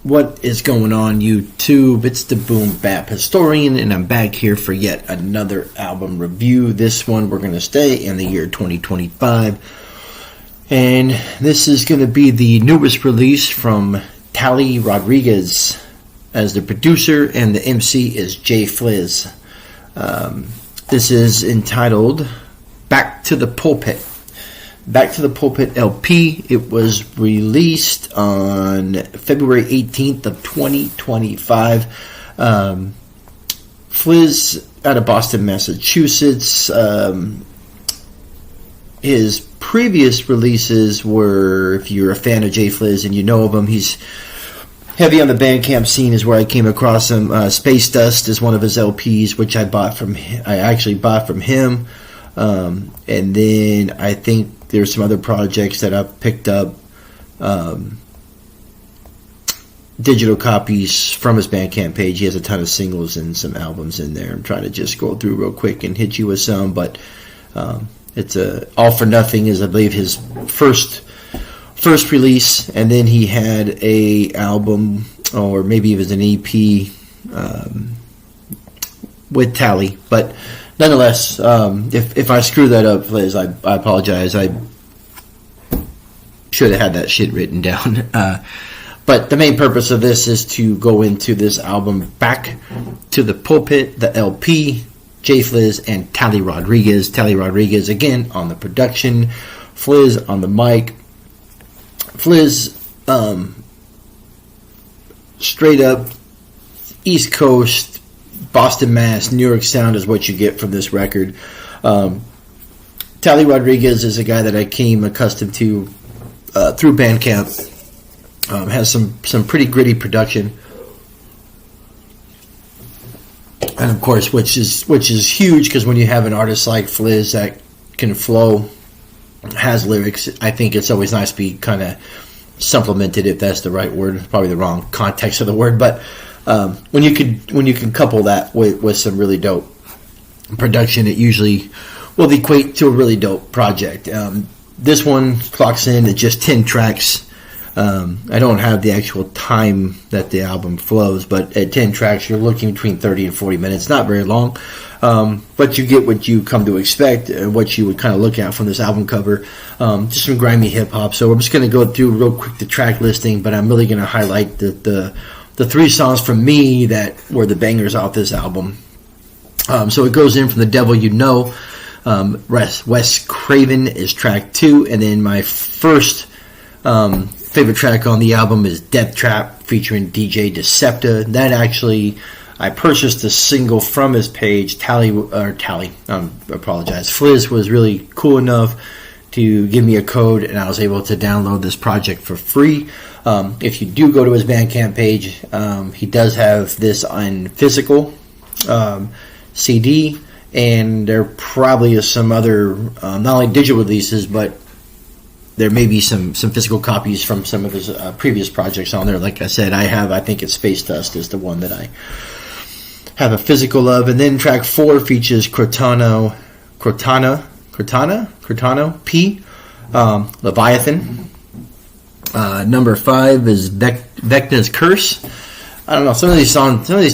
What is going on, YouTube? It's the Boom-BapHistorian, and I'm back here for yet another album review. This one, we're going to stay in the year 2025. And this is going to be the newest release from Tali Rodriguez as the producer, and the MC is JFliz. This is entitled Back to the Pulpit. Back to the Pulpit LP. It was released on February 18th of 2025. Fliz out of Boston, Massachusetts. His previous releases were, if you're a fan of JFliz and you know of him, he's heavy on the Bandcamp scene is where I came across him. Space Dust is one of his LPs, which I actually bought from him. And then I think there's some other projects that I've picked up, digital copies from his Bandcamp page. He has a ton of singles and some albums in there. I'm trying to just scroll through real quick and hit you with some, but it's All for Nothing is, I believe, his first release, and then he had a album, or maybe it was an EP with Tali, but nonetheless, if I screw that up, Liz, I apologize. I should have had that shit written down. But the main purpose of this is to go into this album, Back to the Pulpit, the LP, JFliz and Tali Rodriguez. Tali Rodriguez, again, on the production. Fliz on the mic. Fliz, straight up East Coast, Boston, Mass, New York sound is what you get from this record. Tali Rodriguez is a guy that I came accustomed to through Bandcamp. Has some pretty gritty production, and of course, which is huge, because when you have an artist like Fliz that can flow, has lyrics, I think it's always nice to be kind of supplemented, if that's the right word. Probably the wrong context of the word, but when you can couple that with some really dope production, it usually will equate to a really dope project. This one clocks in at just 10 tracks. I don't have the actual time that the album flows, but at 10 tracks, you're looking between 30 and 40 minutes. Not very long, but you get what you come to expect, what you would kind of look at from this album cover. Just some grimy hip-hop. So I'm just going to go through real quick the track listing, but I'm really going to highlight the three songs from me that were the bangers off this album. So it goes in from The Devil You Know. Wes Craven is track 2, and then my first favorite track on the album is Death Trap featuring DJ Decepta. That actually, I purchased a single from his page. Fliz was really cool enough to give me a code, and I was able to download this project for free. If you do go to his Bandcamp page, he does have this on physical CD, and there probably is some other, not only digital releases, but there may be some physical copies from some of his previous projects on there. Like I said, I think it's Space Dust is the one that I have a physical of. And then track 4 features Cortana P, Leviathan. Number 5 is Vecna's Curse. I don't know, some of these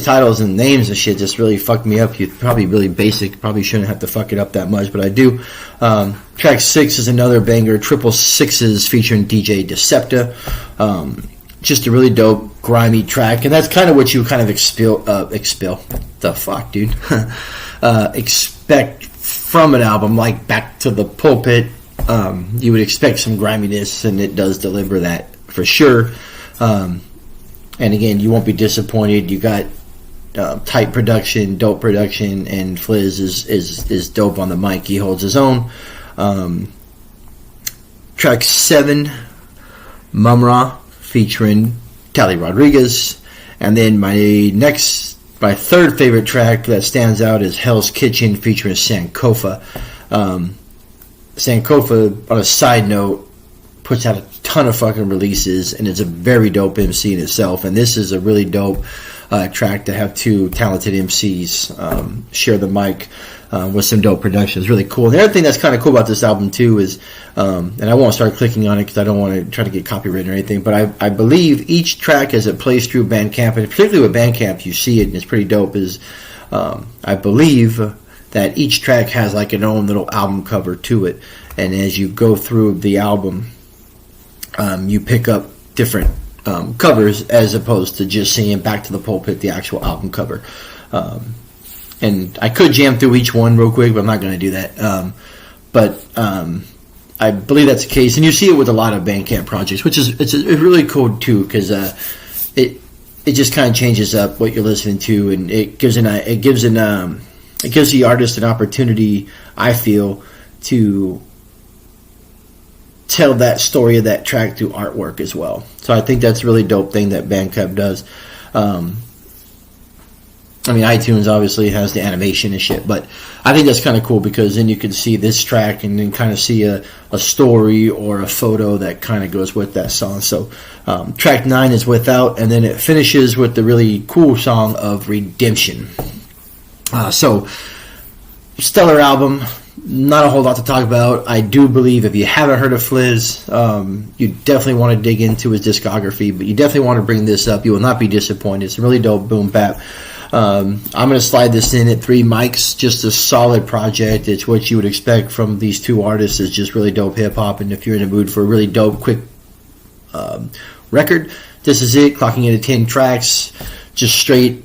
titles and names and shit just really fucked me up. You're probably really basic, probably shouldn't have to fuck it up that much, but I do. Track 6 is another banger, Triple Sixes featuring DJ Decepta. Just a really dope, grimy track, and that's kind of what you kind of expect from an album like Back to the Pulpit. You would expect some griminess, and it does deliver that for sure. And again, you won't be disappointed. You got tight production, dope production, and Fliz is dope on the mic. He holds his own. Track 7, Mumra featuring Tali Rodriguez. And then my third favorite track that stands out is Hell's Kitchen featuring Sankofa. Sankofa, on a side note, puts out a ton of fucking releases, and it's a very dope MC in itself, and this is a really dope track to have two talented MCs share the mic with some dope production. It's really cool. And the other thing that's kind of cool about this album too is, and I won't start clicking on it because I don't want to try to get copyrighted or anything, but I believe each track as it plays through Bandcamp, and particularly with Bandcamp, you see it and it's pretty dope, is I believe that each track has like an own little album cover to it. And as you go through the album, you pick up different covers as opposed to just seeing Back to the Pulpit, the actual album cover. And I could jam through each one real quick, but I'm not going to do that. But I believe that's the case, and you see it with a lot of Bandcamp projects, which is it's really cool too, because it just kind of changes up what you're listening to, and it gives the artist an opportunity, I feel, to tell that story of that track through artwork as well. So I think that's a really dope thing that Bandcamp does. I mean, iTunes obviously has the animation and shit, but I think that's kind of cool because then you can see this track and then kind of see a story or a photo that kind of goes with that song. So track 9 is Without, and then it finishes with the really cool song of Redemption. So stellar album. Not a whole lot to talk about. I do believe if you haven't heard of Fliz, you definitely want to dig into his discography, but you definitely want to bring this up. You will not be disappointed. It's a really dope boom bap. I'm going to slide this in at 3 mics. Just a solid project. It's what you would expect from these two artists. It's just really dope hip hop, and if you're in the mood for a really dope, quick record, this is it. Clocking in at 10 tracks, just straight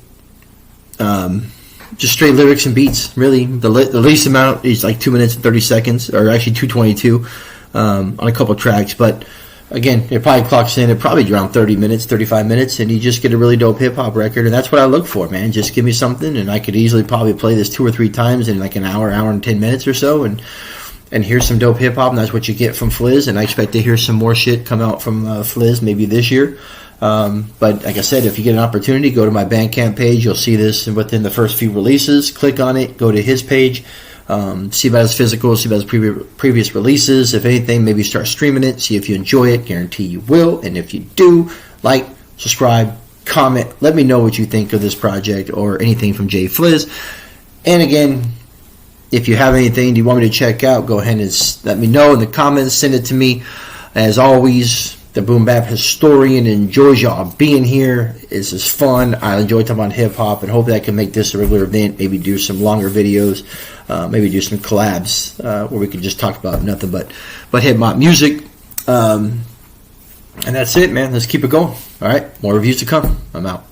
lyrics and beats. Really, the least amount is like 2 minutes and 30 seconds, or actually 2:22 on a couple tracks. But again, it probably clocks in at probably around 30 minutes, 35 minutes, and you just get a really dope hip hop record. And that's what I look for, man. Just give me something, and I could easily probably play this 2 or 3 times in like an hour and 10 minutes or so, and hear some dope hip hop. And that's what you get from Fliz. And I expect to hear some more shit come out from Fliz maybe this year. But like I said, if you get an opportunity, go to my Bandcamp page. You'll see this within the first few releases. Click on it, go to his page, see about his physical, see about his previous releases. If anything, maybe start streaming it, see if you enjoy it. Guarantee you will. And if you do, like, subscribe, comment, let me know what you think of this project or anything from JFliz. And again, if you have anything you want me to check out, go ahead and let me know in the comments. Send it to me. As always, the Boom-BapHistorian enjoys y'all being here. This is fun. I enjoy talking about hip-hop, and hopefully I can make this a regular event, maybe do some longer videos, maybe do some collabs where we can just talk about nothing but hip-hop music. And that's it, man. Let's keep it going. All right, more reviews to come. I'm out.